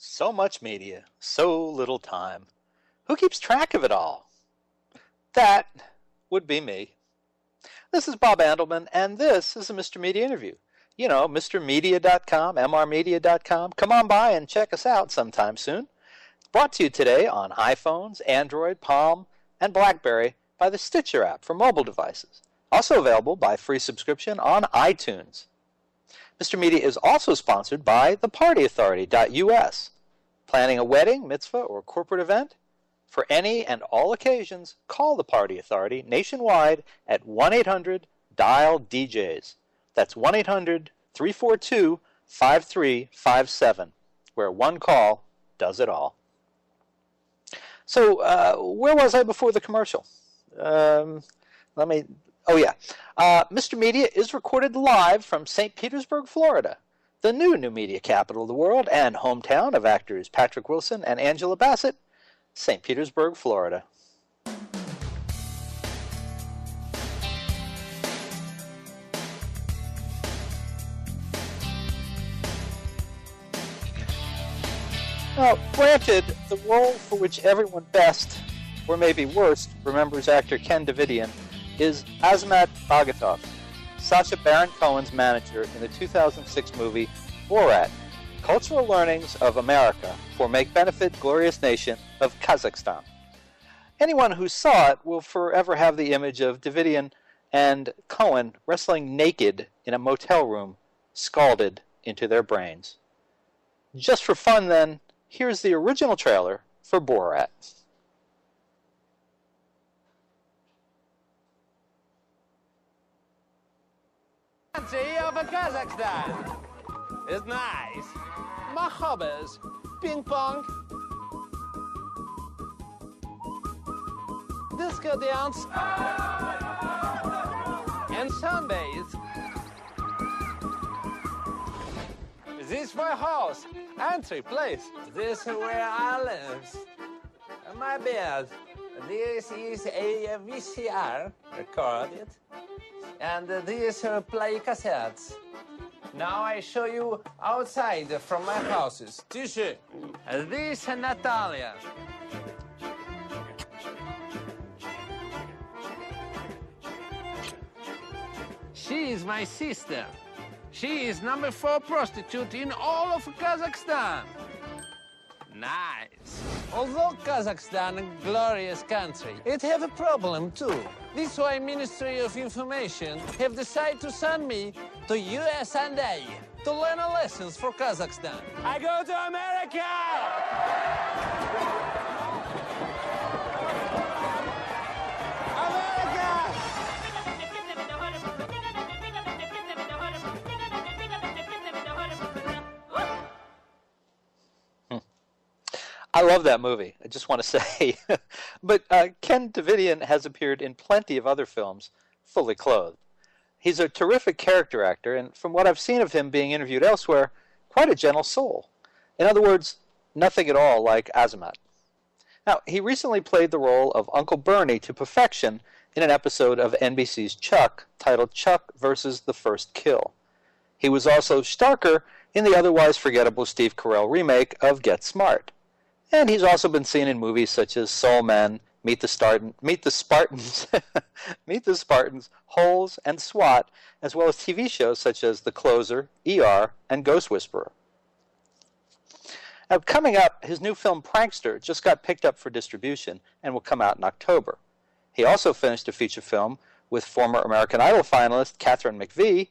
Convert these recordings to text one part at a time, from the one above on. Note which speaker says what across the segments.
Speaker 1: So much media, so little time. Who keeps track of it all? That would be me. This is Bob Andelman, and this is a Mr. Media interview. You know, MrMedia.com, MRmedia.com. Come on by and check us out sometime soon. It's brought to you today on iPhones, Android, Palm, and BlackBerry by the Stitcher app for mobile devices. Also available by free subscription on iTunes. Mr. Media is also sponsored by thepartyauthority.us. Planning a wedding, mitzvah, or corporate event? For any and all occasions, call the Party Authority nationwide at 1-800-DIAL-DJs. That's 1-800-342-5357, where one call does it all. So, where was I before the commercial? Mr. Media is recorded live from St. Petersburg, Florida, the new media capital of the world and hometown of actors Patrick Wilson and Angela Bassett, St. Petersburg, Florida. Now, granted, the role for which everyone best, or maybe worst, remembers actor Ken Davidian is Azamat Bagatov, Sacha Baron Cohen's manager in the 2006 movie Borat, Cultural Learnings of America for Make Benefit Glorious Nation of Kazakhstan. Anyone who saw it will forever have the image of Davidian and Cohen wrestling naked in a motel room, scalded into their brains. Just for fun, then, here's the original trailer for Borat.
Speaker 2: Country of Kazakhstan is nice. My hobbies: ping pong, disco dance, and sunbathe. This my house, entry place. This is where I live. My bed. This is a VCR recorded. And these play cassettes. Now I show you outside from my houses. This is Natalia. She is my sister. She is number 4 prostitute in all of Kazakhstan. Nice. Although Kazakhstan a glorious country, it have a problem too. This why Ministry of Information have decided to send me to USA to learn a lessons for Kazakhstan. I go to America!
Speaker 1: I love that movie, I just want to say. But Ken Davidian has appeared in plenty of other films, fully clothed. He's a terrific character actor, and from what I've seen of him being interviewed elsewhere, quite a gentle soul. In other words, nothing at all like Azamat. Now, he recently played the role of Uncle Bernie to perfection in an episode of NBC's Chuck, titled Chuck vs. the First Kill. He was also Starker in the otherwise forgettable Steve Carell remake of Get Smart. And he's also been seen in movies such as Soul Men, Meet the Spartans, Meet the Spartans, Holes, and SWAT, as well as TV shows such as The Closer, ER, and Ghost Whisperer. Now, coming up, his new film Prankster just got picked up for distribution and will come out in October. He also finished a feature film with former American Idol finalist Katharine McVie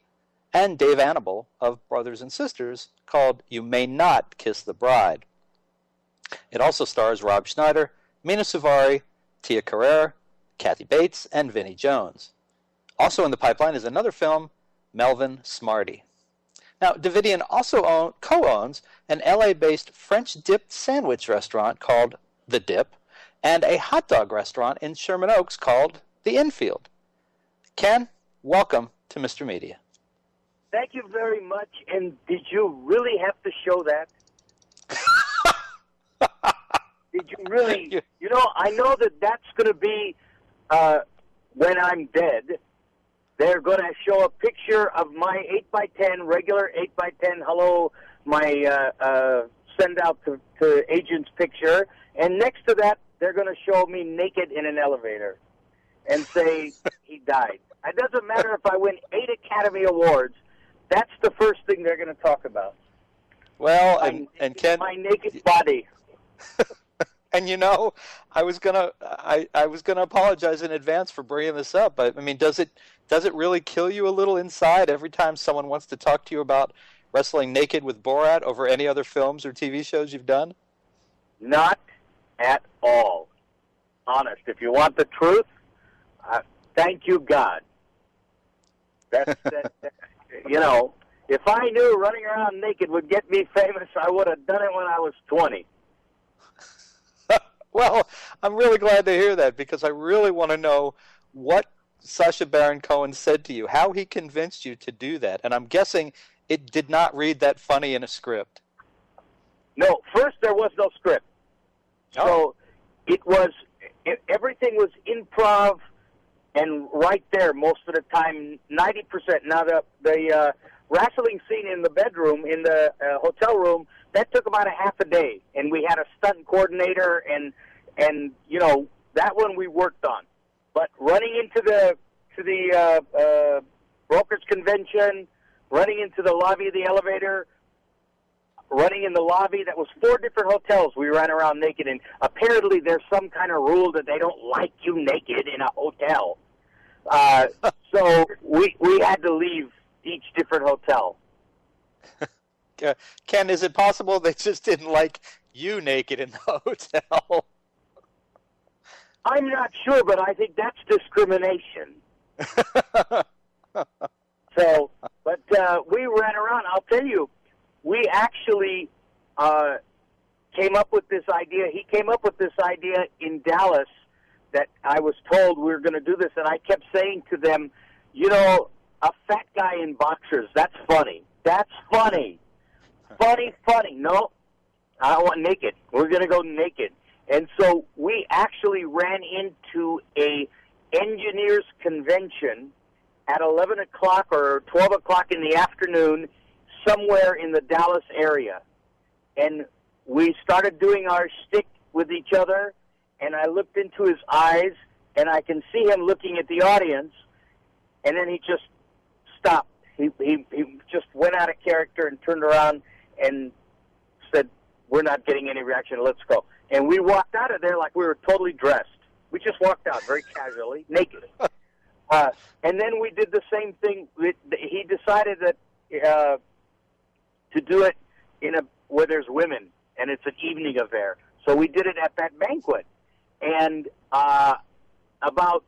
Speaker 1: and Dave Annable of Brothers and Sisters called You May Not Kiss the Bride. It also stars Rob Schneider, Mina Suvari, Tia Carrere, Kathy Bates, and Vinnie Jones. Also in the pipeline is another film, Melvin Smarty. Now, Davidian also co-owns an LA-based French-dipped sandwich restaurant called The Dip and a hot dog restaurant in Sherman Oaks called The Infield. Ken, welcome to Mr. Media.
Speaker 3: Thank you very much. And did you really have to show that? Did you really? You know, I know that that's going to be when I'm dead. They're going to show a picture of my 8x10, regular 8x10, hello, my send out to agent's picture, and next to that, they're going to show me naked in an elevator and say he died. It doesn't matter if I win 8 Academy Awards. That's the first thing they're going to talk about.
Speaker 1: Well, and Ken,
Speaker 3: my naked body.
Speaker 1: And I was gonna apologize in advance for bringing this up. But I mean, does it really kill you a little inside every time someone wants to talk to you about wrestling naked with Borat over any other films or TV shows you've done? Not
Speaker 3: at all. Honest. If you want the truth, thank you, God. That's if I knew running around naked would get me famous, I would have done it when I was 20.
Speaker 1: Well, I'm really glad to hear that, because I really want to know what Sacha Baron Cohen said to you, how he convinced you to do that. And I'm guessing it did not read that funny in a script.
Speaker 3: No, first there was no script. So everything was improv and right there most of the time, 90%. Now the wrestling scene in the bedroom, in the hotel room, that took about a half a day, and we had a stunt coordinator, and that one we worked on. But running into the brokers convention, running into the lobby of the elevator, running in the lobby, that was 4 different hotels we ran around naked in. Apparently there's some kind of rule that they don't like you naked in a hotel. So we had to leave each different hotel.
Speaker 1: Ken, is it possible they just didn't like you naked in the hotel?
Speaker 3: I'm not sure, but I think that's discrimination. We ran around. I'll tell you, we actually came up with this idea. He came up with this idea in Dallas that I was told we were going to do this, and I kept saying to them, a fat guy in boxers, that's funny. That's funny. Funny. No, I want naked. We're going to go naked. And so we actually ran into a engineers convention at 11 o'clock or 12 o'clock in the afternoon somewhere in the Dallas area. And we started doing our shtick with each other, and I looked into his eyes, and I can see him looking at the audience, and then he just stopped. He just went out of character and turned around and said, "We're not getting any reaction. Let's go." And we walked out of there like we were totally dressed. We just walked out very casually, naked. And then we did the same thing. He decided that to do it where there's women, and it's an evening affair. So we did it at that banquet. And about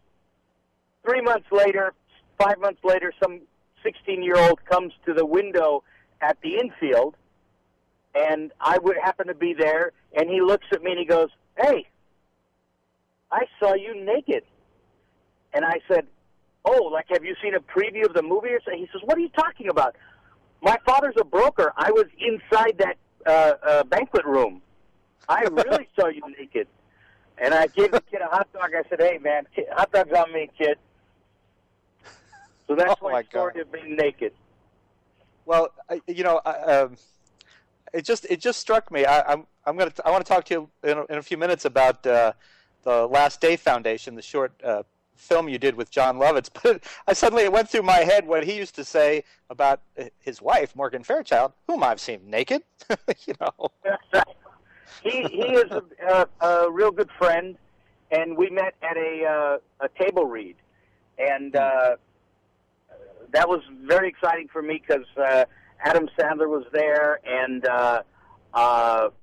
Speaker 3: 3 months later, 5 months later, some 16-year-old comes to the window at the infield, and I would happen to be there, and he looks at me and he goes, "Hey, I saw you naked." And I said, "Oh, like, have you seen a preview of the movie?" Or something? He says, "What are you talking about? My father's a broker. I was inside that banquet room. I really saw you naked." And I gave the kid a hot dog. I said, "Hey, man, hot dog's on me, kid." So that's my story of being naked.
Speaker 1: Well, it just struck me. I want to talk to you in a few minutes about the Last Day Foundation, the short film you did with John Lovitz. But it went through my head what he used to say about his wife, Morgan Fairchild, whom I've seen naked.
Speaker 3: He is a real good friend, and we met at a table read, and that was very exciting for me because Adam Sandler was there, and